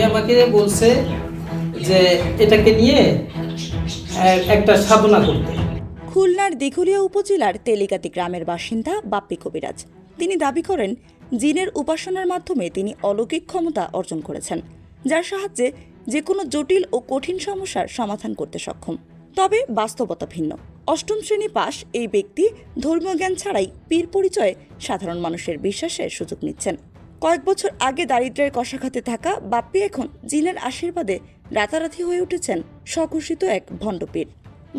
আমাকে বলছে যে এটাকে নিয়ে একটা সাধনা করতে। খুলনার দিঘুলিয়া উপজেলার তেলিগাতি গ্রামের বাসিন্দা বাপ্পি কবিরাজ। তিনি দাবি করেন, জিনের উপাসনার মাধ্যমে তিনি অলৌকিক ক্ষমতা অর্জন করেছেন, যার সাহায্যে যে কোনো জটিল ও কঠিন সমস্যার সমাধান করতে সক্ষম। তবে বাস্তবতা ভিন্ন। অষ্টম শ্রেণী পাশ এই ব্যক্তি ধর্মীয় জ্ঞান ছাড়াই পীর পরিচয়ে সাধারণ মানুষের বিশ্বাসের সুযোগ নিচ্ছেন। কয়েক বছর আগে দারিদ্র্যের কষাঘাতে থাকা বাপ্পি এখন জিনের আশীর্বাদে রাতারাতি হয়ে উঠেছেন স্বঘোষিত এক ভণ্ডপীর।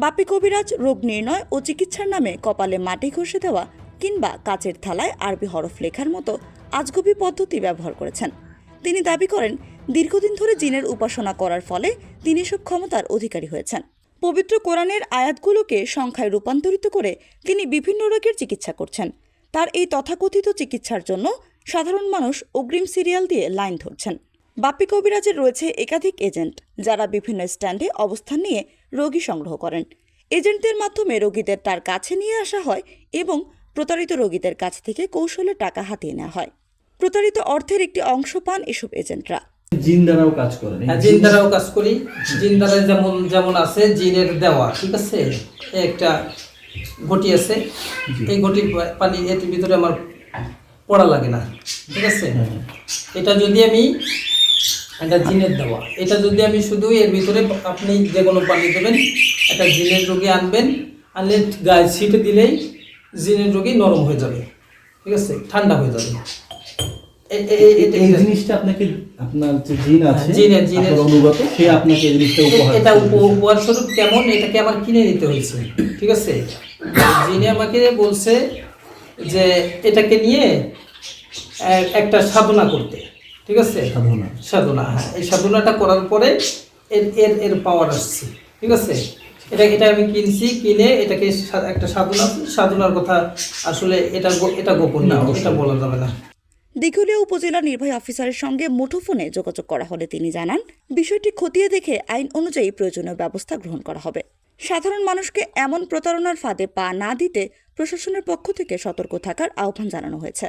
বাপ্পি কবিরাজ রোগ নির্ণয় ও চিকিৎসার নামে কপালে মাটি ঘষে দেওয়া কিংবা কাচের থালায় আরবি হরফ লেখার মতো আজগুবি পদ্ধতি ব্যবহার করেছেন। তিনি দাবি করেন, দীর্ঘদিন ধরে জিনের উপাসনা করার ফলে তিনি সব ক্ষমতার অধিকারী হয়েছেন। পবিত্র কোরআনের আয়াতগুলোকে সংখ্যায় রূপান্তরিত করে তিনি বিভিন্ন রোগের চিকিৎসা করছেন। তার এই তথাকথিত চিকিৎসার জন্য সাধারণ মানুষ অগ্রিম সিরিয়াল দিয়ে লাইন ধরছেন। বাপ্পি কবিরাজের রয়েছে একাধিক এজেন্ট, যারা বিভিন্ন স্ট্যান্ডে অবস্থান নিয়ে রোগী সংগ্রহ করেন। এজেন্টদের মাধ্যমে রোগীদের তার কাছে নিয়ে আসা হয় এবং প্রতারিত রোগীদের কাছ থেকে কৌশলে টাকা হাতিয়ে নেওয়া হয়। প্রতারিত অর্থের একটি অংশ পান এসব এজেন্টরা। জিন দ্বারাও কাজ করেন? জিন দ্বারাও কাজ করি। জিন দ্বারা যেমন আছে জিনের দেওয়া, ঠিক আছে, একটা ঘটি আছে, এই ঘটির পানি এর ভিতরে আমার পড়া লাগে না, ঠিক আছে। এটা যদি আমি একটা জিনের দেওয়া, এটা যদি আমি শুধু এর ভিতরে আপনি যে কোনো পানি দেবেন, একটা জিনের রোগী আনবেন, আনলে গায়ে ছিটে দিলেই জিনের রোগী নরম হয়ে যাবে, ঠিক আছে, ঠান্ডা হয়ে যাবে। এই জিনিসটা আপনাকে, আপনার যে জিন আছে, জিনের অনুগত, সে আপনাকে এই জিনিসটা উপহার, এটা উপহার স্বরূপ কেমন, এটাকে আমার কিনে নিতে হয়েছে, ঠিক আছে। জিনে আমাকে বলছে যে এটাকে নিয়ে একটা সাধনা করতে, ঠিক আছে, সাধনা। হ্যাঁ, এই সাধনাটা করার পরে এর পাওয়ার আসছে, ঠিক আছে। এটা আমি কিনছি, কিনে এটাকে একটা সাধনার কথা আসলে এটা গোপন না, এটা বলা যাবে না। দিঘুলিয়া উপজেলা নির্বাহী অফিসারের সঙ্গে মুঠোফোনে যোগাযোগ করা হলে তিনি জানান, বিষয়টি খতিয়ে দেখে আইন অনুযায়ী প্রয়োজনীয় ব্যবস্থা গ্রহণ করা হবে। সাধারণ মানুষকে এমন প্রতারণার ফাঁদে পা না দিতে প্রশাসনের পক্ষ থেকে সতর্ক থাকার আহ্বান জানানো হয়েছে।